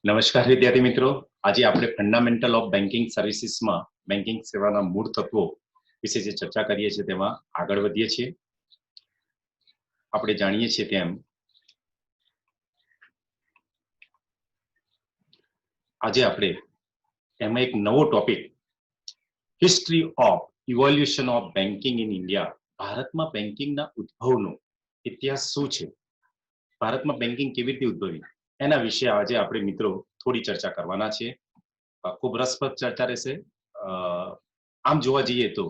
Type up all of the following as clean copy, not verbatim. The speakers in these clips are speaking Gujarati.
નમસ્કાર વિદ્યાર્થી મિત્રો, આજે આપણે ફંડામેન્ટલ ઓફ બેન્કિંગ સર્વિસીસમાં બેન્કિંગ સેવાના મૂળ તત્વો વિશે જે ચર્ચા કરીએ છીએ તેમાં આગળ વધીએ છીએ. આપણે જાણીએ છીએ તેમ આજે આપણે એમાં એક નવો topic history of evolution of banking in India, ભારતમાં બેન્કિંગના ઉદ્ભવનો ઇતિહાસ શું છે, ભારતમાં બેન્કિંગ કેવી રીતે ઉદ્ભવી, એના વિશે આજે આપણે મિત્રો થોડી ચર્ચા કરવાના છીએ. ખૂબ રસપ્રદ ચર્ચા રહેશે. આમ જોવા જઈએ તો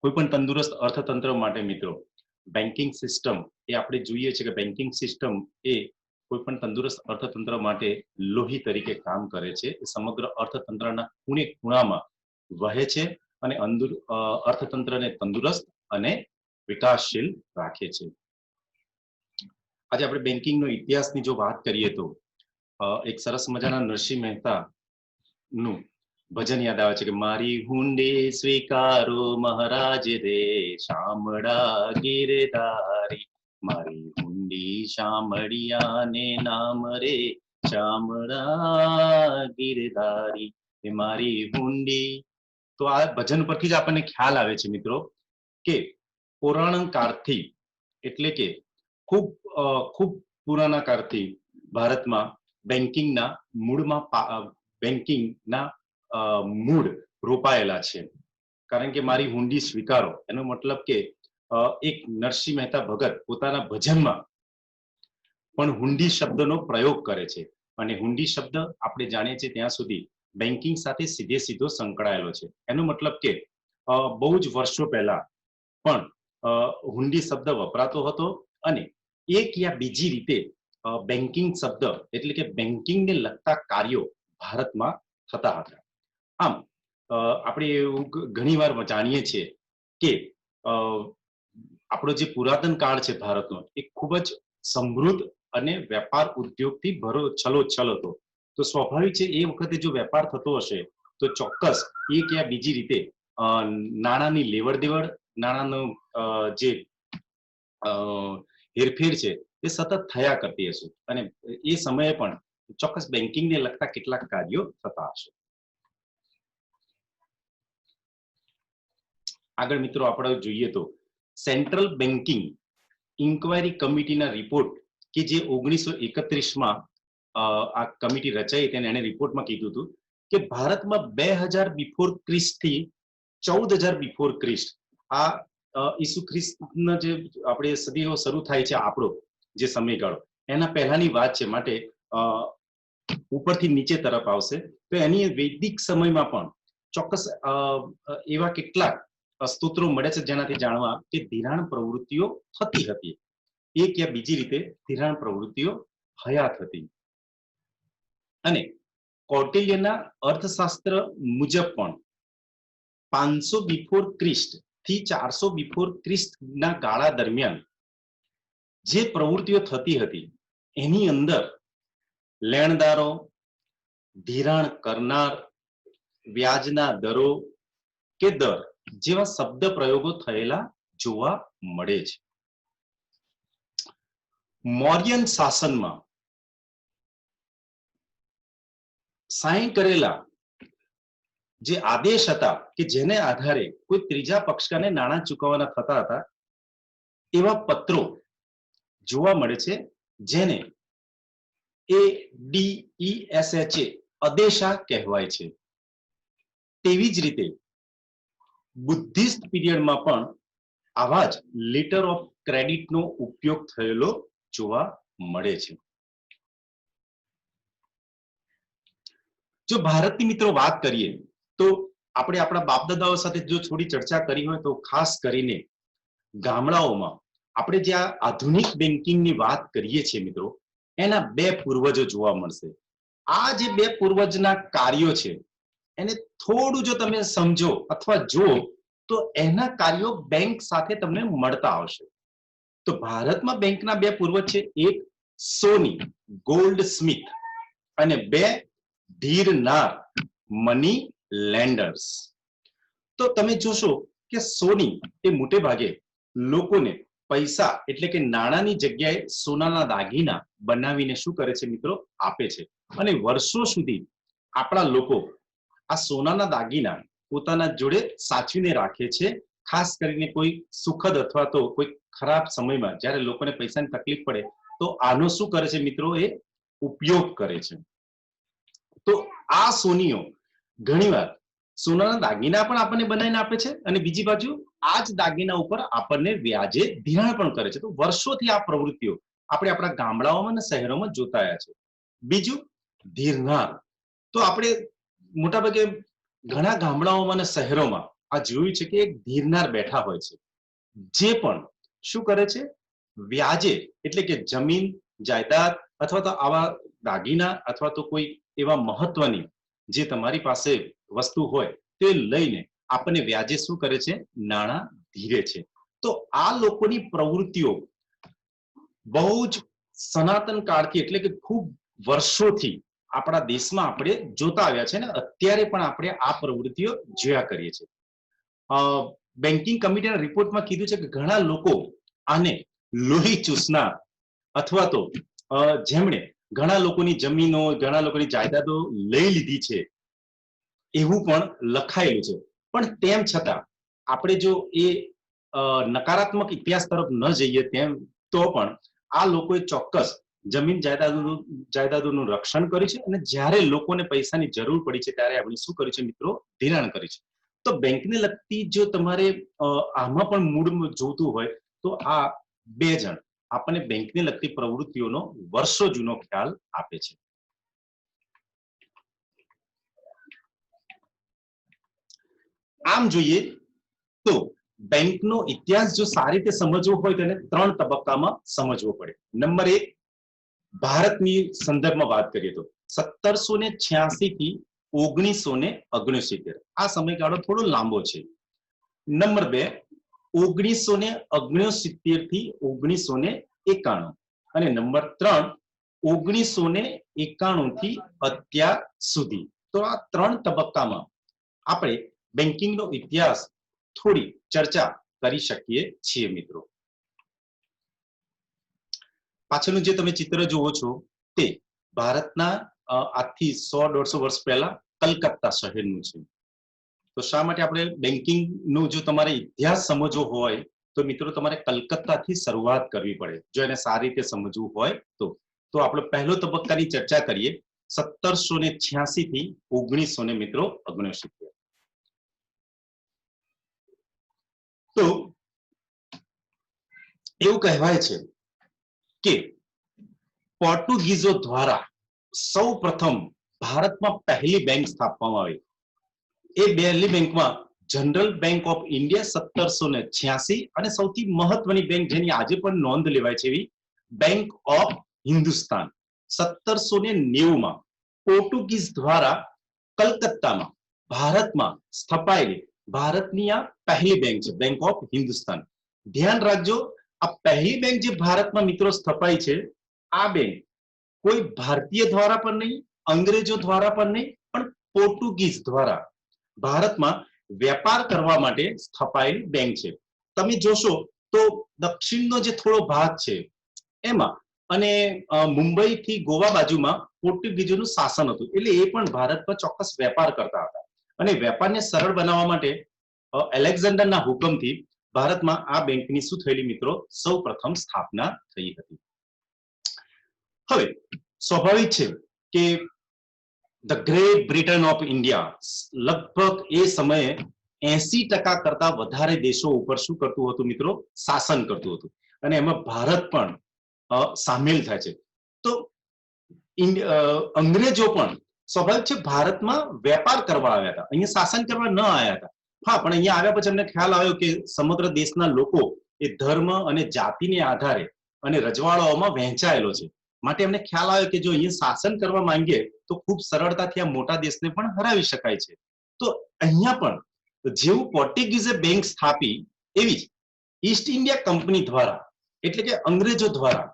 કોઈ પણ તંદુરસ્ત અર્થતંત્ર માટે મિત્રો બેન્કિંગ સિસ્ટમ એ આપણે જોઈએ છે કે બેન્કિંગ સિસ્ટમ એ કોઈ પણ તંદુરસ્ત અર્થતંત્ર માટે લોહી તરીકે કામ કરે છે. સમગ્ર અર્થતંત્રના ખૂણે ખૂણામાં વહે છે અને અર્થતંત્રને તંદુરસ્ત અને વિકાસશીલ રાખે છે. આજે આપણે બેન્કિંગનો ઇતિહાસની જો વાત કરીએ તો એક સરસ મજાના નરસિંહ મહેતા નું ભજન યાદ આવે છે કે મારી હુંડી સ્વીકારો મહારાજ રે, શામળા ગીરધારી, મારી હુંડી શામળિયાને નામ રે, શામળા ગીરધારી, એ મારી હુંડી. તો આ ભજન પરથી જ આપણને ખ્યાલ આવે છે મિત્રો કે પૌરાણિક કાળથી એટલે કે ખૂબ ખૂબ પુરાના કાળથી ભારતમાં બેન્કિંગના મૂળમાં બેન્કિંગના મૂળ રોપાયેલા છે. કારણ કે મારી હુંડી સ્વીકારો એનો મતલબ કે એક નરસિંહ મહેતા ભગત પોતાના ભજનમાં પણ હુંડી શબ્દનો પ્રયોગ કરે છે અને હુંડી શબ્દ આપણે જાણીએ છીએ ત્યાં સુધી બેન્કિંગ સાથે સીધો સંકળાયેલો છે. એનો મતલબ કે બહુ જ વર્ષો પહેલા પણ હુંડી શબ્દ વપરાતો હતો અને એક યા બીજી રીતે બેન્કિંગ શબ્દ એટલે કે બેન્કિંગને લગતા કાર્યો ભારતમાં થતા હતા. આમ આપણે એવું ઘણીવાર જાણીએ છીએ કે આપણો જે પુરાતન કાળ છે ભારતનો એ ખૂબ જ સમૃદ્ધ અને વેપાર ઉદ્યોગથી છલોછલ હતો. તો સ્વાભાવિક છે એ વખતે જો વેપાર થતો હશે તો ચોક્કસ એક યા બીજી રીતે નાણાંની લેવડ દેવડ, નાણાંનો જે હેરફેર છે એ સતત થયા કરતી હશે અને એ સમયે પણ ચોક્કસ બેન્કિંગને લગતા કેટલાક કાર્યો થતા હશે. આગળ મિત્રો આપણે જોઈએ તો સેન્ટ્રલ બેન્કિંગ ઇન્ક્વાયરી કમિટીના રિપોર્ટ કે જે 1931માં આ કમિટી રચાઈ તેને એને રિપોર્ટમાં કીધું હતું કે ભારતમાં 2000 બિફોર ક્રિસ્ટ થી 14000 બિફોર ક્રિસ્ટ આ ઈસુ ખ્રિસ્તના જે આપણે સદીઓ શરૂ થાય છે આપણો જે સમયગાળો એના પહેલાની વાત છે, માટે ઉપરથી નીચે તરફ આવશે. તો એની વૈદિક સમયમાં પણ ચોક્કસ એવા કેટલાક સ્તોત્રો મળે છે જેનાથી જાણવા કે ધિરાણ પ્રવૃત્તિઓ થતી હતી, એક યા બીજી રીતે ધિરાણ પ્રવૃત્તિઓ હયાત હતી. અને કૌટિલ્યના અર્થશાસ્ત્ર મુજબ પણ 500 બિફોર ક્રિસ્ટ થી 400 બિફોર ક્રિસ્ટ ના ગાળા દરમિયાન જે પ્રવૃત્તિઓ થતી હતી એની અંદર લેણદારો, ધિરાણ કરનાર, વ્યાજના દરો કે દર જેવા શબ્દ પ્રયોગો થયેલા જોવા મળે છે. મૌર્યન શાસનમાં સાઈન કરેલા જે આદેશ હતા કે જેને આધારે કોઈ ત્રીજા પક્ષકારને નાણાં ચૂકવવાના થતા હતા એવા પત્રો જોવા મળે છે જેને ADESHA આદેશા કહેવાય છે. તેવી જ રીતે બુદ્ધિસ્ટ પીરિયડમાં પણ આવા જ લેટર ઓફ ક્રેડિટનો ઉપયોગ થયેલો જોવા મળે છે. જો ભારતની મિત્રો વાત કરીએ તો આપણે આપણા બાપદાદાઓ સાથે જો થોડી ચર્ચા કરી હોય તો ખાસ કરીને ગામડાઓમાં આપણે જે આધુનિક બેન્કિંગની વાત કરીએ છીએ મિત્રો એના બે પૂર્વજો જોવા મળશે. આ જે બે પૂર્વજના કાર્યો છે એને થોડું જો તમે સમજો અથવા જો તો એના કાર્યો બેંક સાથે તમને મળતા આવશે. તો ભારતમાં બેંકના બે પૂર્વજ છે, એક સોની ગોલ્ડ સ્મિથ અને બે ધીરનાર મની લેન્ડર્સ. તો તમે જોશો કે સોની એ મોટે ભાગે લોકોને પૈસા એટલે કે નાણાંની જગ્યાએ સોનાના દાગીના બનાવીને શું કરે છે મિત્રો, આપે છે. અને વર્ષો સુધી આપણા લોકો આ સોનાના દાગીના પોતાના જોડે સાચવીને રાખે છે, ખાસ કરીને કોઈ સુખદ અથવા તો કોઈ ખરાબ સમયમાં જ્યારે લોકોને પૈસાની તકલીફ પડે તો આનો શું કરે છે મિત્રો, એ ઉપયોગ કરે છે. તો આ સોનીઓ ઘણીવાર સોનાના દાગીના પણ આપણને બનાવીને આપે છે અને બીજી બાજુ આ જ દાગીના ઉપર આપણને વ્યાજે ધિરાણ પણ કરે છે. તો વર્ષોથી આ પ્રવૃત્તિઓ આપણે આપણા ગામડાઓમાં અને શહેરોમાં જોતા આવ્યા છે. બીજું ધીરનાર. તો આપણે મોટાભાગે ઘણા ગામડાઓમાં અને શહેરોમાં આ જોયું છે કે એક ધીરનાર બેઠા હોય છે, જે પણ શું કરે છે, વ્યાજે એટલે કે જમીન જાયદાદ અથવા તો આવા દાગીના અથવા તો કોઈ એવા મહત્વની જે તમારી પાસે વસ્તુ હોય તે લઈને આપણને વ્યાજે શું કરે છે, નાણાં ધીરે છે. તો આ લોકોની પ્રવૃત્તિઓ બહુ જ સનાતન કાળથી એટલે કે ખૂબ વર્ષોથી આપણા દેશમાં આપણે જોતા આવ્યા છે અને અત્યારે પણ આપણે આ પ્રવૃત્તિઓ જોયા કરીએ છીએ. બેન્કિંગ કમિટીના રિપોર્ટમાં કીધું છે કે ઘણા લોકો આને લોહી ચૂસનાર અથવા તો જેમણે ઘણા લોકોની જમીનો, ઘણા લોકોની જાયદાદો લઈ લીધી છે એવું પણ લખાયેલું છે. પણ તેમ છતાં આપણે જો એ નકારાત્મક ઇતિહાસ તરફ ન જઈએ તેમ તો પણ આ લોકોએ ચોક્કસ જમીન જાયદાદોનું રક્ષણ કર્યું છે અને જ્યારે લોકોને પૈસાની જરૂર પડી છે ત્યારે આપણે શું કર્યું છે મિત્રો, ધિરાણ કર્યું છે. તો બેંકને લગતી જો તમારે આમાં પણ મૂળ જોતું હોય તો આ બે જણ આપણને બેંકને લગતી પ્રવૃત્તિઓનો વર્ષો જૂનો ખ્યાલ આપે છે. આમ જોઈએ તો બેંકનો ઇતિહાસ જો સારી રીતે સમજવો હોય તો એને 3 તબક્કામાં સમજવો પડે. નંબર 1, ભારતની સંદર્ભમાં વાત કરીએ તો 1786 થી 1969 આ સમયગાળો થોડો લાંબો છે. નંબર 2, 1969 થી 1991 અને નંબર 3, 1991 થી અત્યાર સુધી. તો આ 3 તબક્કામાં આપણે બેન્કિંગનો ઇતિહાસ થોડી ચર્ચા કરી શકીએ છીએ મિત્રો. પાછળનું જે તમે ચિત્ર જુઓ છો તે ભારતના આજથી 100-150 વર્ષ પહેલા કલકત્તા શહેરનું છે. તો શા માટે આપણે બેન્કિંગનો જો તમારે ઇતિહાસ સમજવો હોય તો મિત્રો તમારે કલકત્તાથી શરૂઆત કરવી પડે જો એને સારી રીતે સમજવું હોય તો. તો આપણે પહેલો તબક્કાની ચર્ચા કરીએ 1786 થી 1969 મિત્રો 69. તો એવું કહેવાય છે કે પોર્ટુગીઝો દ્વારા સૌ પ્રથમ ભારતમાં પહેલી બેંક સ્થાપવામાં આવી. એ પહેલી બેંકમાં જનરલ બેંક ઓફ ઇન્ડિયા 1786 અને સૌથી મહત્વની બેંક જેની આજે પણ નોંધ લેવાય છે એવી બેંક ઓફ હિન્દુસ્તાન 1790 પોર્ટુગીઝ દ્વારા કલકત્તામાં ભારતમાં સ્થપાયેલી ભારતની આ પહેલી બેંક છે, બેંક ઓફ હિન્દુસ્તાન. ધ્યાન રાખજો, આ પહેલી બેંક જે ભારતમાં મિત્રો સ્થપાઈ છે આ બેંક કોઈ ભારતીય દ્વારા પણ નહીં, અંગ્રેજો દ્વારા પણ નહીં, પણ પોર્ટુગીઝ દ્વારા ભારતમાં વેપાર કરવા માટે સ્થપાયેલી બેંક છે. તમે જોશો તો દક્ષિણનો જે થોડો ભાગ છે એમાં અને મુંબઈ થી ગોવા બાજુમાં પોર્ટુગીઝોનું શાસન હતું એટલે એ પણ ભારત પર ચોક્કસ વેપાર કરતા હતા અને વેપારને સરળ બનાવવા માટે એલેક્ઝાન્ડરના હુકમથી ભારતમાં આ બેંકની શું થયેલી મિત્રો, સૌ પ્રથમ સ્થાપના થઈ હતી. હવે સ્વાભાવિક છે કે the great Britain of India લગભગ એ સમયે 80% કરતા વધારે દેશો ઉપર શું કરતું હતું મિત્રો, શાસન કરતું હતું અને એમાં ભારત પણ સામેલ થાય છે. તો અંગ્રેજો પણ સ્વાભાવિક છે ભારતમાં વેપાર કરવા આવ્યા હતા, અહીંયા શાસન કરવા ન આવ્યા હતા. હા, પણ અહીંયા આવ્યા પછી અમને ખ્યાલ આવ્યો કે સમગ્ર દેશના લોકો એ ધર્મ અને જાતિને આધારે અને રજવાડાઓમાં વહેંચાયેલો છે, માટે એમને ખ્યાલ આવ્યો કે જો અહીંયા શાસન કરવા માંગીએ તો ખૂબ સરળતાથી આ મોટા દેશને પણ હરાવી શકાય છે. તો અહીંયા પણ જેવું પોર્ટુગીઝે બેંક સ્થાપી એવી જ ઈસ્ટ ઇન્ડિયા કંપની દ્વારા એટલે કે અંગ્રેજો દ્વારા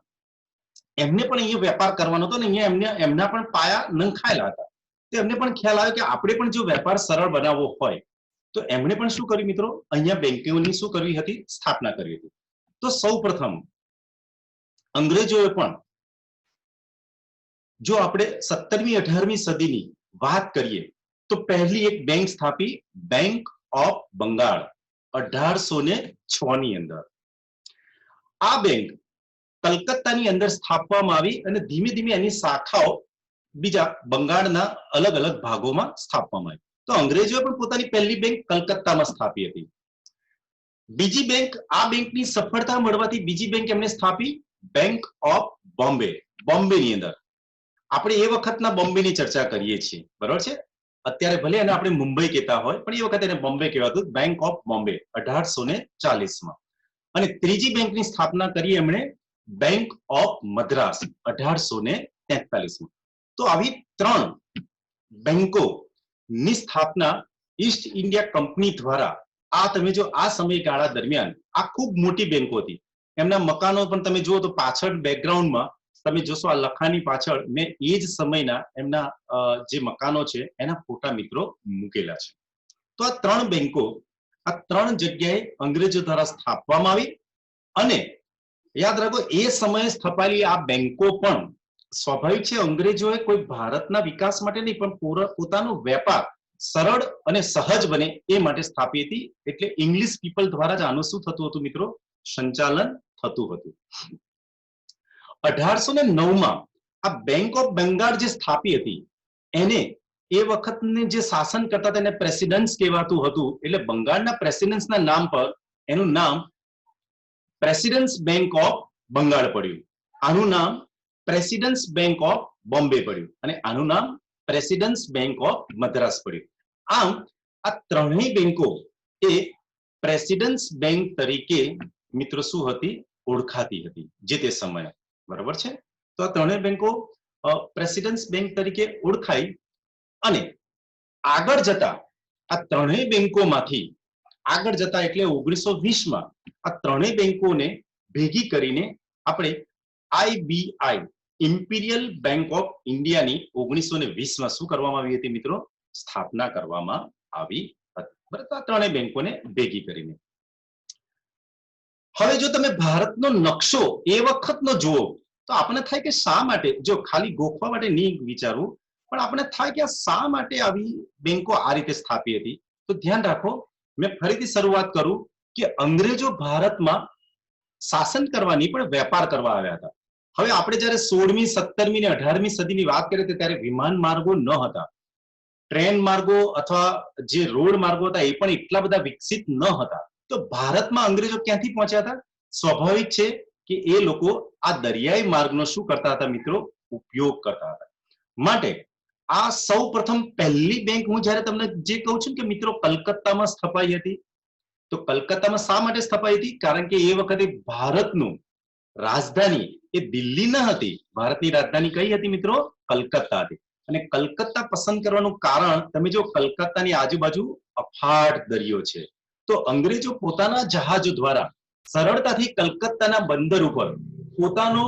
એમને પણ અહીંયા વેપાર કરવાનો હતો ને અહીંયા એમના પણ પાયા નંખાયેલા હતા. તો એમને પણ ખ્યાલ આવ્યો કે આપણે પણ જો વેપાર સરળ બનાવવો હોય તો એમણે પણ શું કર્યું મિત્રો, અહીંયા બેંકોની શું કરવી હતી, સ્થાપના કરી હતી. તો તો સૌપ્રથમ અંગ્રેજોએ પણ, જો આપણે 17મી 18મી સદીની વાત કરીએ તો પહેલી એક બેંક સ્થાપી, બેંક ઓફ બંગાળ 1806 ની અંદર. આ બેંક કલકત્તાની અંદર સ્થાપવામાં આવી અને ધીમે ધીમે એની શાખાઓ બીજા બંગાળના અલગ અલગ ભાગોમાં સ્થાપવામાં આવી. તો અંગ્રેજોએ પણ પોતાની પહેલી બેંક કલકત્તામાં સ્થાપી હતી. બીજી બેંક, આ બેંકની સફળતા મળવાથી બીજી બેંક એમણે સ્થાપી, બેંક ઓફ બોમ્બે, બોમ્બેની અંદર. આપણે એ વખતના બોમ્બેની ચર્ચા કરીએ છીએ, બરાબર છે. અત્યારે ભલે એને આપણે મુંબઈ કહેતા હોય પણ એ વખતે એને બોમ્બે કહેવાતું, બેંક ઓફ બોમ્બે 1840માં. અને ત્રીજી બેંકની સ્થાપના કરી એમણે, બેંક ઓફ મદ્રાસ 1843માં. તો આવી 3 બેંકો ની સ્થાપના ઈસ્ટ ઇન્ડિયા કંપની દ્વારા, આ તમે જો આ સમયગાળા દરમિયાન આ ખૂબ મોટી બેંકો હતી. એમના મકાનો પણ તમે જુઓ તો પાછળ બેકગ્રાઉન્ડમાં તમે જોશો, આ લખાણની પાછળ મેં એ જ સમયના એમના જે મકાનો છે એના ફોટા મિત્રો મૂકેલા છે. તો આ 3 બેંકો આ 3 જગ્યાએ અંગ્રેજો દ્વારા સ્થાપવામાં આવી. અને યાદ રાખો, એ સમયે સ્થપાયેલી આ બેંકો પણ સ્વાભાવિક છે, અંગ્રેજોએ કોઈ ભારતના વિકાસ માટે નહીં પણ પોતાનો વેપાર સરળ અને સહજ બને એ માટે સ્થાપી હતી. એટલે ઇંગ્લિશ પીપલ દ્વારા જ આનું શું થતું હતું મિત્રો, સંચાલન થતું હતું. 1809માં આ બેંક ઓફ બંગાળ જે સ્થાપી હતી એને એ વખતને જે શાસન કરતા હતા એને પ્રેસિડેન્સ કહેવાતું હતું. એટલે બંગાળના પ્રેસિડેન્સના નામ પર એનું નામ પ્રેસિડેન્સ બેંક ઓફ બંગાળ પડ્યું. આનું નામ પ્રેસિડેન્સ બેંક ઓફ બોમ્બે પડ્યું અને આનું નામ પ્રેસિડેન્સ બેંક ઓફ મદ્રાસ પડ્યું. આમ આ ત્રણેય બેંકો એ પ્રેસિડેન્સ બેંક તરીકે મિત્રો શું હતી, ઓળખાતી હતી જે તે સમયે, બરાબર છે. તો આ ત્રણેય બેંકો પ્રેસિડેન્સ બેંક તરીકે ઓળખાઈ અને આગળ જતા આ ત્રણેય બેંકોમાંથી આગળ જતા એટલે 1920માં આ ત્રણેય બેંકોને ભેગી કરીને આપણે IBI, ઇમ્પિરિયલ બેંક ઓફ ઇન્ડિયાની 1920માં શું કરવામાં આવી હતી મિત્રો, સ્થાપના કરવામાં આવી હતી. બરાબર, આ ત્રણેય બેંકોને ભેગી કરીને. હવે જો તમે ભારતનો નકશો એ વખતનો જુઓ તો આપણને થાય કે શા માટે, જો ખાલી ગોખવા માટે નહીં વિચારવું, પણ આપણને થાય કે શા માટે આવી બેંકો આ રીતે સ્થાપી હતી. તો ધ્યાન રાખો, મેં ફરીથી શરૂઆત કરું કે અંગ્રેજો ભારતમાં શાસન કરવાની પણ વેપાર કરવા આવ્યા હતા. હવે આપણે જ્યારે 16મી 17મી ને 18મી સદીની વાત કરીએ ત્યારે વિમાન માર્ગો ન હતા, ટ્રેન માર્ગો અથવા જે રોડ માર્ગો હતા એ પણ એટલા બધા વિકસિત ન હતા. તો ભારતમાં અંગ્રેજો ક્યાંથી પહોંચ્યા હતા? સ્વાભાવિક છે કે એ લોકો આ દરિયાઈ માર્ગનો શું કરતા હતા મિત્રો, ઉપયોગ કરતા હતા. માટે આ સૌ પ્રથમ પહેલી બેંક હું જ્યારે તમને જે કહું છું કે મિત્રો કલકત્તામાં સ્થપાઈ હતી. તો કલકત્તામાં શા માટે સ્થપાઈ હતી? કારણ કે એ વખતે ભારતનું રાજધાની એ દિલ્હી ન હતી, ભારતની રાજધાની કઈ હતી મિત્રો, કલકત્તા હતી. અને કલકત્તા પસંદ કરવાનું કારણ તમે જો, કલકત્તાની આજુબાજુ અફાટ દરિયો છે. તો અંગ્રેજો પોતાના જહાજો દ્વારા સરળતાથી કલકત્તાના બંદર ઉપર પોતાનો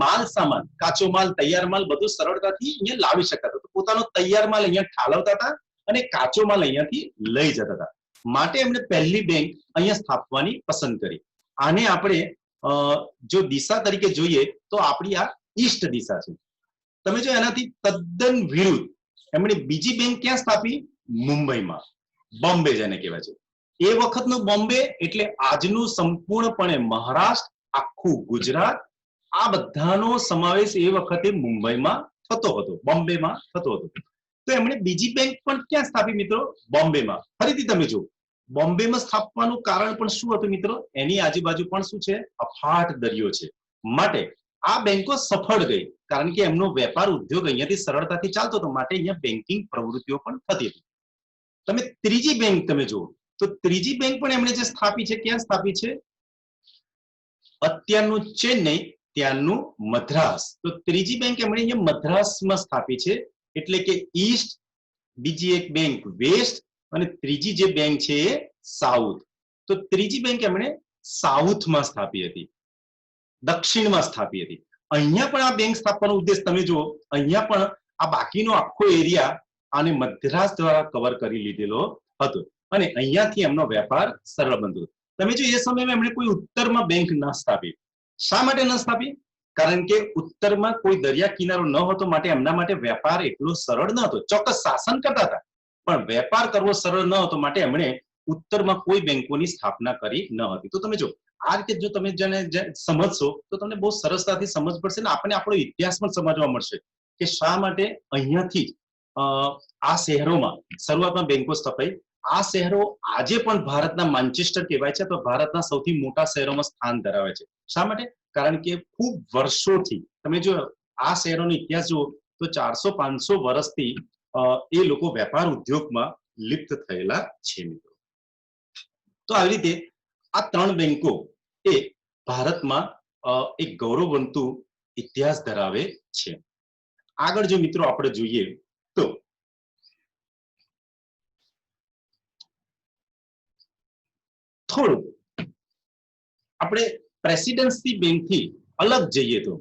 માલ સામાન, કાચો માલ, તૈયાર માલ બધું સરળતાથી અહીંયા લાવી શકતા હતા. પોતાનો તૈયાર માલ અહીંયા ઠાલવતા હતા અને કાચો માલ અહીંયાથી લઈ જતા હતા. માટે એમણે પહેલી બેંક અહીંયા સ્થાપવાની પસંદ કરી. આને આપણે જો દિશા તરીકે જોઈએ તો આપણી આ ઈસ્ટ દિશા છે. તમે જો એનાથી તદ્દન વિરુદ્ધ એમણે બીજી બેંક ક્યાં સ્થાપી, મુંબઈમાં, બોમ્બે જેને કહેવાય છે. એ વખતનું બોમ્બે એટલે આજનું સંપૂર્ણપણે મહારાષ્ટ્ર, આખું ગુજરાત, આ બધાનો સમાવેશ એ વખતે મુંબઈમાં થતો હતો, બોમ્બેમાં થતો હતો. તો એમણે બીજી બેંક પણ ક્યાં સ્થાપી મિત્રો, બોમ્બેમાં. ફરીથી તમે જુઓ, બોમ્બેમાં સ્થાપવાનું કારણ પણ શું હતું મિત્રો, એની આજુબાજુ પણ શું છે, અફાટ દરિયો છે. માટે આ બેંકો સફળ ગઈ કારણ કે એમનો વેપાર ઉદ્યોગ અહીંયાથી સરળતાથી ચાલતો હતો. માટે અહીંયા બેન્કિંગ પ્રવૃત્તિઓ પણ થતી હતી. તમે ત્રીજી બેંક તમે જુઓ તો ત્રીજી બેંક પણ એમણે જે સ્થાપી છે, ક્યાં સ્થાપી છે, અત્યારનું ચેન્નઈ, ત્યારનું મદ્રાસ. તો ત્રીજી બેંક એમણે અહીંયા મદ્રાસમાં સ્થાપી છે. એટલે કે ઈસ્ટ, બીજી એક બેંક વેસ્ટ અને ત્રીજી જે બેંક છે એ સાઉથ. તો ત્રીજી બેંક એમણે સાઉથમાં સ્થાપી હતી, દક્ષિણમાં સ્થાપી હતી. અહીંયા પણ આ બેંક સ્થાપવાનો ઉદ્દેશ તમે જુઓ, અહીંયા પણ આ બાકીનો આખો એરિયા આને મદ્રાસ દ્વારા કવર કરી લીધેલો હતો અને અહીંયાથી એમનો વેપાર સરળ બનતો હતો. તમે જો એ સમયમાં એમણે કોઈ ઉત્તરમાં બેંક ન સ્થાપી. શા માટે ન સ્થાપી? કારણ કે ઉત્તરમાં કોઈ દરિયા કિનારો ન હતો, માટે એમના માટે વેપાર એટલો સરળ ન હતો. ચોક્કસ શાસન કરતા હતા, પણ વેપાર કરવો સરળ ન હતો, માટે એમણે ઉત્તરમાં કોઈ બેંકોની સ્થાપના કરી ન હતી. તો તમે જો આ રીતે જો તમે જેને સમજશો તો તમને બહુ સરળતાથી સમજ પડશે ને આપણને આપણો ઇતિહાસ પણ સમજવા મળશે કે શા માટે અહીંયાથી આ શહેરોમાં શરૂઆતમાં બેંકો સ્થપાઈ. આ શહેરો આજે પણ ભારતના માન્ચેસ્ટર કહેવાય છે, તો ભારતના સૌથી મોટા શહેરોમાં સ્થાન ધરાવે છે. શા માટે? કારણ કે ખૂબ વર્ષોથી તમે જો આ શહેરોનો ઇતિહાસ જુઓ તો 400-500 વર્ષથી એ લોકો વેપાર ઉદ્યોગમાં લિપ્ત થયેલા છે મિત્રો. તો આવી રીતે આ 3 બેંકો એ ભારતમાં એક ગૌરવવંતું ઇતિહાસ ધરાવે છે. આગળ જો મિત્રો આપણે જોઈએ તો થોડું આપણે પ્રેસિડેન્સી બેંકથી અલગ જઈએ તો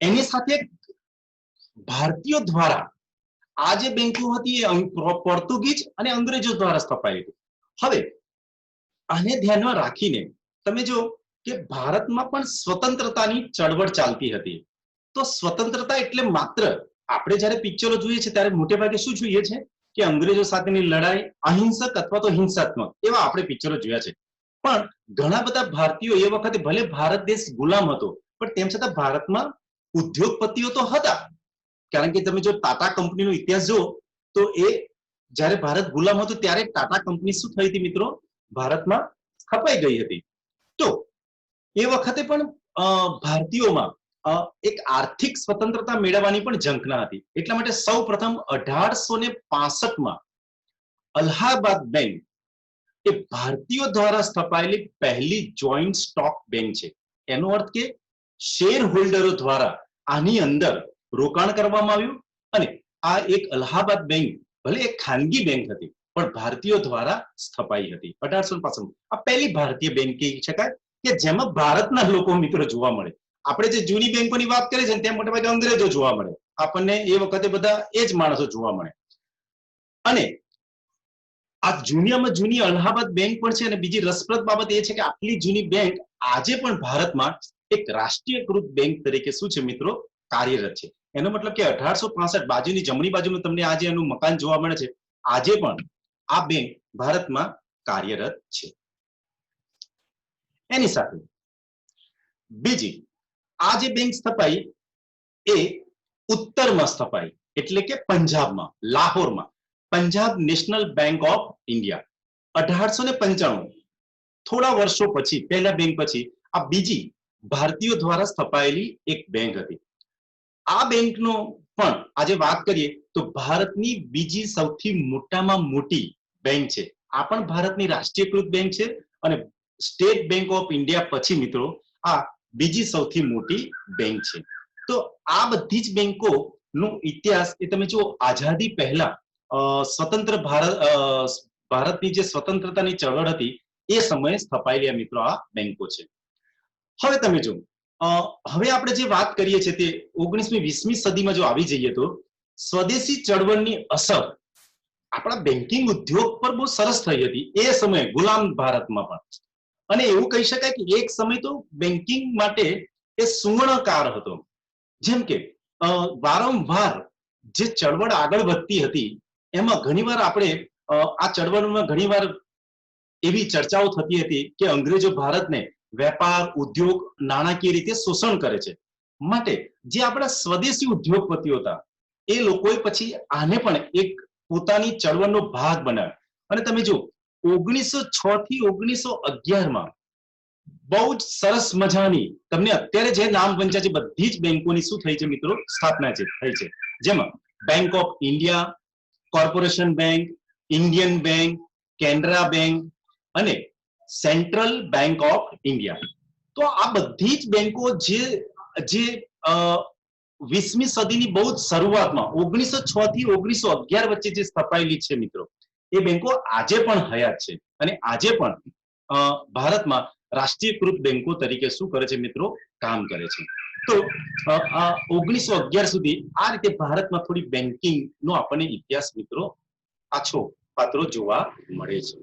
એની સાથે ભારતીયો દ્વારા આ જે બેંકો હતી એ પોર્ટુગીઝ અને અંગ્રેજો દ્વારા સ્થપાઈ હતી. હવે આને ધ્યાનમાં રાખીને તમે જો કે ભારતમાં પણ સ્વતંત્રતાની ચળવળ ચાલતી હતી. તો સ્વતંત્રતા એટલે માત્ર આપણે જ્યારે પિક્ચરો જોઈએ છે ત્યારે મોટે ભાગે શું જોઈએ છે કે અંગ્રેજો સાથેની લડાઈ અહિંસક અથવા તો હિંસાત્મક એવા આપણે પિક્ચરો જોયા છે. પણ ઘણા બધા ભારતીયો એ વખતે ભલે ભારત દેશ ગુલામ હતો પણ તેમ છતાં ભારતમાં ઉદ્યોગપતિઓ તો હતા. કારણ કે તમે જો ટાટા કંપનીનો ઇતિહાસ જુઓ તો એ જ્યારે ભારત ગુલામ હતું ત્યારે ટાટા કંપની શું થઈ હતી મિત્રો? ભારતમાં સ્થપાઈ ગઈ હતી. તો એ વખતે પણ ભારતીયોમાં એક આર્થિક સ્વતંત્રતા મેળવવાની પણ ઝંખના હતી. એટલા માટે સૌ પ્રથમ 1865માં અલ્હાબાદ બેંક એ ભારતીયો દ્વારા સ્થપાયેલી પહેલી જોઈન્ટ સ્ટોક બેંક છે. એનો અર્થ કે શેર હોલ્ડરો દ્વારા આની અંદર રોકાણ કરવામાં આવ્યું અને આ એક અલ્હાબાદ બેંક ભલે એક ખાનગી બેંક હતી પણ ભારતીયો દ્વારા સ્થપાઈ હતી 1865. આ પહેલી ભારતીય બેંક કહી શકાય કે જેમાં ભારતના લોકો મિત્રો જોવા મળે. આપણે જે જૂની બેંકોની વાત કરીએ છીએ ત્યાં મોટા ભાગે અંગ્રેજો જોવા મળે, આપણને એ વખતે બધા એ જ માણસો જોવા મળે. અને આ જૂનિયામાં જૂની અલ્હાબાદ બેંક પણ છે. અને બીજી રસપ્રદ બાબત એ છે કે આટલી જૂની બેંક આજે પણ ભારતમાં એક રાષ્ટ્રીયકૃત બેંક તરીકે શું છે મિત્રો? કાર્યરત છે. એનો મતલબ કે 1865 બાજુની જમણી બાજુમાં તમને આજે એનું મકાન જોવા મળે છે. આજે પણ આ બેંક ભારતમાં કાર્યરત છે. એની સાથે બીજી આ જે બેંક સ્થપાઈ એ ઉત્તરમાં સ્થપાઈ, એટલે કે પંજાબમાં, લાહોરમાં. Punjab national bank of India 1895 થોડા વર્ષો પછી પહેલા બેંક પછી આ બીજી ભારતીયો દ્વારા સ્થપાયેલી એક બેંક હતી. આ બેંકનો પણ આજે વાત કરીએ તો ભારતની બીજી સૌથી મોટામાં મોટી બેંક છે. આ પણ ભારતની રાષ્ટ્રીયકૃત બેંક છે અને સ્ટેટ બેંક ઓફ ઇન્ડિયા પછી મિત્રો આ બીજી સૌથી મોટી બેંક છે. તો આ બધી જ બેંકો નો ઇતિહાસ એ તમે જો આઝાદી પહેલા સ્વતંત્ર ભારતની જે સ્વતંત્રતાની ચળવળ હતી એ સમયે સ્થપાયેલી મિત્રો આ બેંકો છે. હવે તમે જો હવે આપણે જે વાત કરીએ છીએ તે 19મી 20મી સદીમાં જો આવી જઈએ તો સ્વદેશી ચળવળની અસર આપણા બેન્કિંગ ઉદ્યોગ પર બહુ સરસ થઈ હતી એ સમયે ગુલામ ભારતમાં પણ. અને એવું કહી શકાય કે એક સમય તો બેન્કિંગ માટે એ સુવર્ણકાળ હતો. જેમ કે વારંવાર જે ચળવળ આગળ વધતી હતી એમાં ઘણીવાર આપણે આ ચળવળમાં ઘણીવાર એવી ચર્ચાઓ થતી હતી કે અંગ્રેજો ભારતને વેપાર, ઉદ્યોગ, નાણાકીય રીતે શોષણ કરે છે. માટે જે આપણા સ્વદેશી ઉદ્યોગપતિઓ હતા એ લોકોએ પછી આને પણ એક પોતાની ચળવળનો ભાગ બનાવ્યો. અને તમે જો 1906 થી 1911માં બહુ જ સરસ મજાની તમને અત્યારે જે નામ પંચાયત છે બધી જ બેંકોની શું થઈ છે મિત્રો? સ્થાપના છે થઈ છે. જેમાં bank of India, corporation bank, Indian bank, Canara bank અને સેન્ટ્રલ બેંક ઓફ ઇન્ડિયા. તો આ બધી જ બેંકો જે 20મી સદીની બહુ જ શરૂઆતમાં 1906 થી 1911 વચ્ચે જે સ્થપાયેલી છે મિત્રો એ બેંકો આજે પણ હયાત છે અને આજે પણ ભારતમાં રાષ્ટ્રીયકૃત બેંકો તરીકે શું કરે છે મિત્રો? કામ કરે છે. તો 1911 સુધી આ રીતે ભારતમાં થોડી બેન્કિંગ નો આપણને ઇતિહાસ મિત્રો આછો પાત્રો જોવા મળે છે.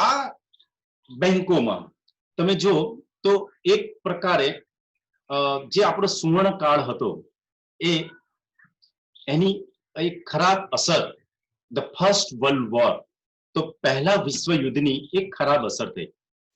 આ બેંકોમાં તમે જો તો એક પ્રકારે જે આપણો સુવર્ણ કાળ હતો એ એની એક ખરાબ અસર ધ ફર્સ્ટ વર્લ્ડ વોર, તો પહેલા વિશ્વયુદ્ધની એક ખરાબ અસર થઈ.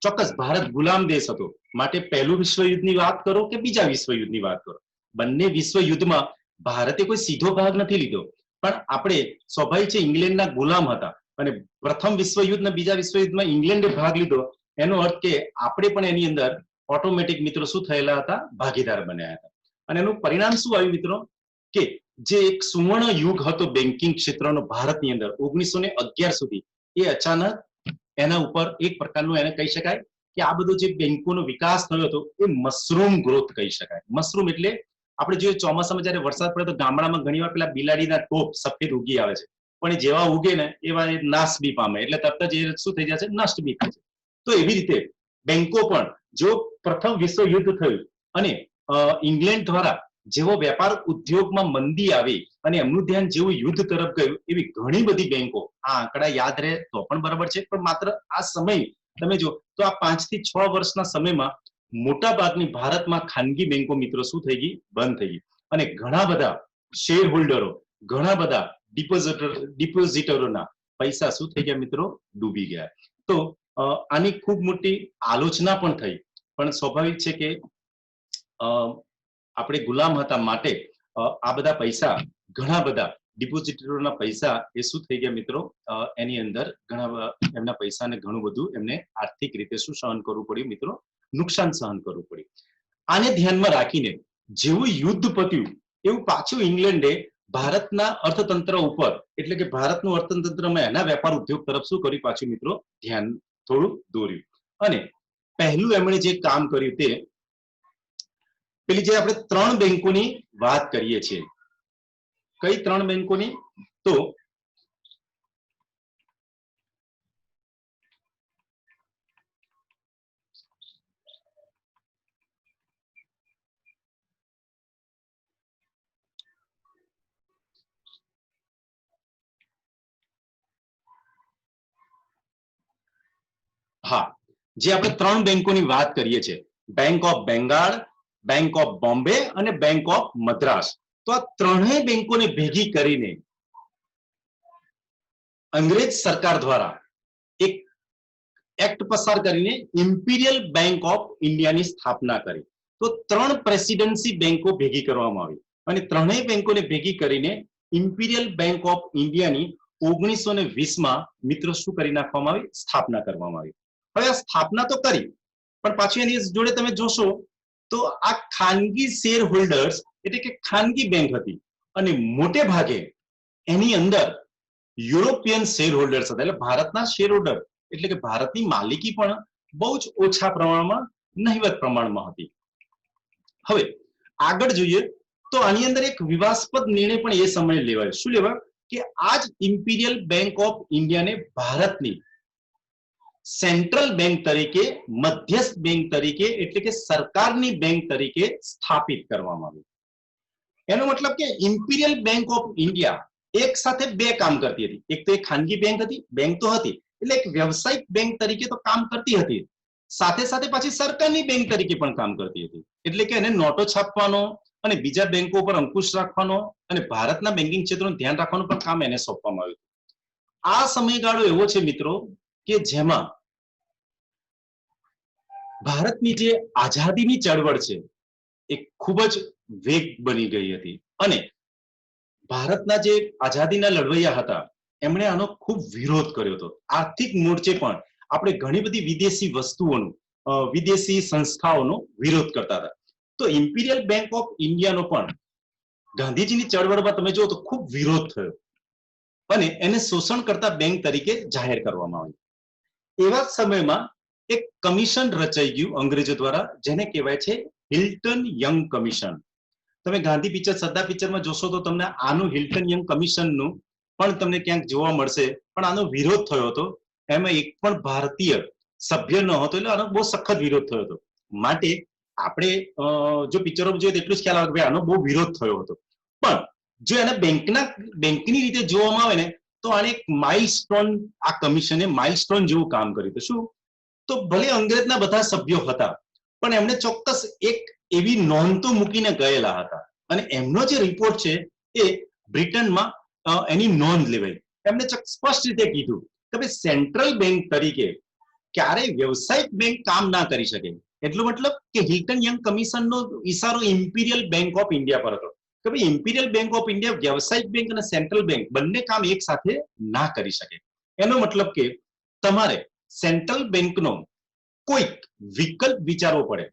ચોક્કસ ભારત ગુલામ દેશ હતો, માટે પહેલું વિશ્વયુદ્ધની વાત કરો કે બીજા વિશ્વયુદ્ધની વાત કરો, બંને વિશ્વયુદ્ધમાં ભારતે કોઈ સીધો ભાગ નથી લીધો, પણ આપણે સ્વાભાવિક છે ઇંગ્લેન્ડના ગુલામ હતા અને પ્રથમ વિશ્વયુદ્ધ અને બીજા વિશ્વયુદ્ધમાં ઇંગ્લેન્ડે ભાગ લીધો, એનો અર્થ કે આપણે પણ એની અંદર ઓટોમેટિક મિત્રો શું થયેલા હતા, ભાગીદાર બન્યા હતા. અને એનું પરિણામ શું આવ્યું મિત્રો, કે જે એક સુવર્ણ યુગ હતો બેન્કિંગ ક્ષેત્રનો ભારતની અંદર 1911 સુધી, એ અચાનક એના ઉપર એક પ્રકારનું એને કહી શકાય કે આ બધો જે બેંકોનો વિકાસ થયો હતો એ મશરૂમ ગ્રોથ કહી શકાય. મશરૂમ એટલે આપણે જોઈએ ચોમાસામાં જયારે વરસાદ પડે તો ગામડામાં ઘણીવાર પેલા બિલાડીના ટોપ સફેદ ઉગી આવે છે, પણ એ જેવા ઉગે ને એવા નાશ બી પામે, એટલે તરત જ એ શું થઈ જાય છે, નષ્ટ બી થાય છે. તો એવી રીતે બેંકો પણ જો પ્રથમ વિશ્વયુદ્ધ થયું અને ઇંગ્લેન્ડ દ્વારા જેવો વેપાર ઉદ્યોગમાં મંદી આવી અને એમનું ધ્યાન જેવું યુદ્ધ તરફ ગયું, એવી ઘણી બધી બેંકો, આ આંકડા યાદ રહે તો પણ બરાબર છે, પણ માત્ર આ સમય તમે જો તો આ 5 થી 6 વર્ષના સમયમાં મોટા ભાગની ભારતમાં ખાનગી બેંકો મિત્રો શું થઈ ગઈ, બંધ થઈ ગઈ, અને ઘણા બધા શેર હોલ્ડરો, ઘણા બધા ડિપોઝિટરોના પૈસા શું થઈ ગયા મિત્રો, ડૂબી ગયા. તો આની ખૂબ મોટી આલોચના પણ થઈ, પણ સ્વાભાવિક છે કે આપણે ગુલામ હતા માટે આ બધા પૈસા, ઘણા બધા ડિપોઝિટરોના પૈસા એ શું થઈ ગયા મિત્રો, એની અંદર ઘણા એમના પૈસાને ઘણું બધું એમને આર્થિક રીતે શું સહન કરવું પડ્યું મિત્રો, નુકસાન સહન કરવું પડ્યું. આને ધ્યાનમાં રાખીને જેવું યુદ્ધ પત્યું એવું પાછું ઇંગ્લેન્ડે ભારતના અર્થતંત્ર ઉપર, એટલે કે ભારતનું અર્થતંત્રમાં એના વેપાર ઉદ્યોગ તરફ શું કર્યું, પાછું મિત્રો ધ્યાન થોડું દોર્યું. અને પહેલું એમણે જે કામ કર્યું તે પેલી જે આપણે 3 બેંકોની વાત કરીએ છીએ, કઈ 3 બેંકોની, તો હા, જે આપણે 3 બેંકોની વાત કરીએ છીએ, bank of Bengal, bank of Bombay અને બેંક ઓફ મદ્રાસ. તો આ ત્રણેય બેંકોને ભેગી કરીને અંગ્રેજ સરકાર દ્વારા એક એક્ટ પસાર કરીને ઇમ્પિરિયલ બેંક ઓફ ઇન્ડિયાની સ્થાપના કરી. તો 3 પ્રેસિડેન્સી બેંકો ભેગી કરવામાં આવી અને ત્રણેય બેંકોને ભેગી કરીને ઇમ્પિરિયલ બેંક ઓફ ઇન્ડિયાની 1920માં મિત્રો શું કરી નાખવામાં આવી, સ્થાપના કરવામાં આવી. હવે આ સ્થાપના તો કરી, પણ પાછી એની જોડે તમે જોશો તો આ ખાનગી શેર હોલ્ડર્સ એટલે કે ખાનગી બેંક હતી, અને મોટે ભાગે એની અંદર યુરોપિયન શેર હોલ્ડર્સ હતા, એટલે ભારતના શેર હોલ્ડર, એટલે કે ભારતની માલિકી પણ બહુ જ ઓછા પ્રમાણમાં, નહિવત પ્રમાણમાં હતી. હવે આગળ જોઈએ તો આની અંદર એક વિવાદાસ્પદ નિર્ણય પણ એ સમયે લેવાયો. શું લેવાયો, કે આજ ઇમ્પિરિયલ બેંક ઓફ ઇન્ડિયાને ભારતની સેન્ટ્રલ બેંક તરીકે, મધ્યસ્થ બેંક તરીકે, એટલે કે સરકારની બેંક તરીકે સ્થાપિત કરવામાં આવી. એનો મતલબ કે ઇમ્પિરિયલ બેંક ઓફ ઇન્ડિયા એક સાથે 2 કામ કરતી હતી. એક તો એક ખાનગી બેંક હતી, બેંક તો હતી, એટલે એક વ્યવસાયિક બેંક તરીકે તો કામ કરતી હતી, સાથે સાથે પાછી સરકારની બેંક તરીકે પણ કામ કરતી હતી. એટલે કે એને નોટો છાપવાનો અને બીજા બેંકો પર અંકુશ રાખવાનો અને ભારતના બેન્કિંગ ક્ષેત્રનું ધ્યાન રાખવાનું પણ કામ એને સોંપવામાં આવ્યું. આ સમયગાળો એવો છે મિત્રો કે જેમાં ભારતની જે આઝાદીની ચળવળ છે એ ખૂબ જ વેગ બની ગઈ હતી, અને ભારતના જે આઝાદીના લડવૈયા હતા એમણે આનો ખૂબ વિરોધ કર્યો હતો. આર્થિક મોરચે પણ આપણે ઘણી બધી વિદેશી વસ્તુઓનો, વિદેશી સંસ્થાઓનો વિરોધ કરતા હતા. તો ઇમ્પિરિયલ બેંક ઓફ ઇન્ડિયાનો પણ ગાંધીજીની ચળવળમાં તમે જુઓ તો ખૂબ વિરોધ થયો અને એને શોષણ કરતા બેંક તરીકે જાહેર કરવામાં આવ્યું. એવા સમયમાં એક કમિશન રચાઈ ગયું અંગ્રેજો દ્વારા, જેને કહેવાય છે હિલ્ટન યંગ કમિશન. તમે ગાંધી પિક્ચર, સરદાર પિક્ચરમાં જોશો તો તમને આનું હિલ્ટન યંગ કમિશનનું પણ તમને ક્યાંક જોવા મળશે, પણ આનો વિરોધ થયો હતો. એમાં એક પણ ભારતીય સભ્ય ન હતો, એટલે આનો બહુ સખત વિરોધ થયો હતો. માટે આપણે જો પિક્ચરો જોઈએ તો એટલું જ ખ્યાલ આવે કે આનો બહુ વિરોધ થયો હતો. પણ જો એને બેંકની રીતે જોવામાં આવે ને તો આને એક માઇલસ્ટોન, આ કમિશને માઇલસ્ટોન જેવું કામ કર્યું. તો શું, તો ભલે અંગ્રેજના બધા સભ્યો હતા, પણ એમણે ચોક્કસ એક એવી નોંધ તો મૂકીને ગયેલા હતા, અને એમનો જે રિપોર્ટ છે એ બ્રિટનમાં એની નોંધ લેવાઈ. એમણે સ્પષ્ટ રીતે કીધું કે ભાઈ સેન્ટ્રલ બેંક તરીકે ક્યારેય વ્યવસાયિક બેંક કામ ના કરી શકે. એટલો મતલબ કે હિલ્ટન યંગ કમિશનનો ઈશારો ઇમ્પિરિયલ બેંક ઓફ ઇન્ડિયા પર હતો કે ભાઈ ઇમ્પિરિયલ બેંક ઓફ ઇન્ડિયા વ્યવસાયિક બેંક અને સેન્ટ્રલ બેંક બંને કામ એક સાથે ના કરી શકે. એનો મતલબ કે તમારે સેન્ટ્રલ બેંકનો કોઈક વિકલ્પ વિચારવો પડે.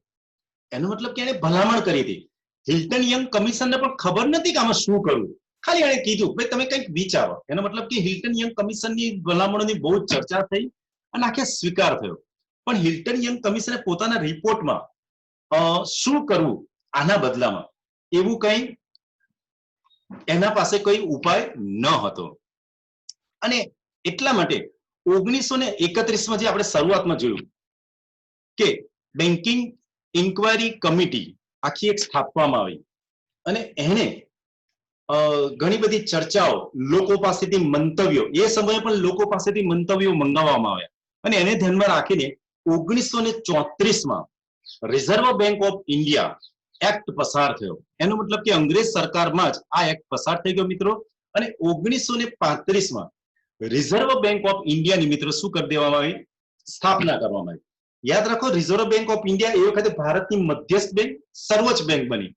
એનો મતલબ કે એને ભલામણ કરી હતી. હિલ્ટન યંગ કમિશનને પણ ખબર નથી કે આમાં શું કરવું, ખાલી એણે કીધું ભાઈ તમે કંઈક વિચારો. એનો મતલબ કે હિલ્ટન યંગ કમિશનની ભલામણોની બહુ ચર્ચા થઈ અને આખે સ્વીકાર થયો. પણ હિલ્ટન યંગ કમિશને પોતાના રિપોર્ટમાં શું કરવું આના બદલામાં એવું કંઈ એના પાસે કોઈ ઉપાય ન હતો. અને એટલા માટે 1931માં જે આપણે શરૂઆતમાં જોયું કે બેન્કિંગ ઇન્ક્વાયરી કમિટી આખી એક સ્થાપવામાં આવી, અને એને ઘણી બધી ચર્ચાઓ, લોકો પાસેથી મંતવ્યો, એ સમયે પણ લોકો પાસેથી મંતવ્યો મંગાવવામાં આવ્યા, અને એને ધ્યાનમાં રાખીને 1934માં reserve bank of India act પસાર થયો. એનો મતલબ કે અંગ્રેજ સરકારમાં જ આ એક્ટ પસાર થઈ ગયો મિત્રો. અને 1935માં રિઝર્વ બેંક ઓફ ઇન્ડિયાની મિત્રો શું કરી દેવામાં આવી, સ્થાપના કરવામાં આવી. યાદ રાખો, રિઝર્વ બેંક ઓફ ઇન્ડિયા એ વખતે ભારતની મધ્યસ્થ બેંક, સર્વોચ્ચ બેંક બની.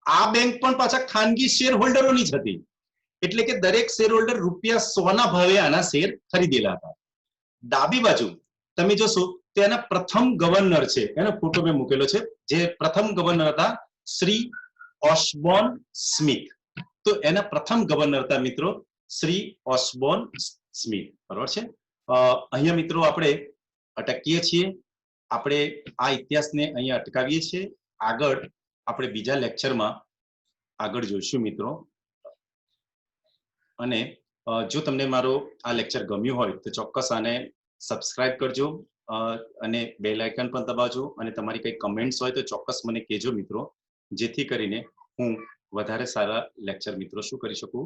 આ બેંક પણ પાછા ખાનગી શેર હોલ્ડરોની જ હતી, એટલે કે દરેક શેર હોલ્ડર ₹100 ના ભાવે આના શેર ખરીદેલા હતા. ડાબી બાજુ તમે જોશો તો એના પ્રથમ ગવર્નર છે, એનો ફોટો મેં મૂકેલો છે, જે પ્રથમ ગવર્નર હતા શ્રી ઓસ્બોર્ન સ્મિથ. તો એના પ્રથમ ગવર્નર હતા મિત્રો શ્રી ઓસ્બોર્ન સ્મિથ, બરોબર છે. અહીંયા મિત્રો આપણે અટકીએ છીએ, આપણે આ ઇતિહાસને અહીંયા અટકાવીએ છીએ. આગળ આપણે બીજા લેક્ચરમાં આગળ જોઈશું મિત્રો. અને જો તમને મારો આ લેક્ચર ગમ્યું હોય તો ચોક્કસ આને સબસ્ક્રાઇબ કરજો, અને બેલ આઇકન પણ દબાવજો, અને તમારી કઈ કમેન્ટ્સ હોય તો ચોક્કસ મને કહેજો મિત્રો, જેથી કરીને હું વધારે સારા લેક્ચર મિત્રો શું કરી શકું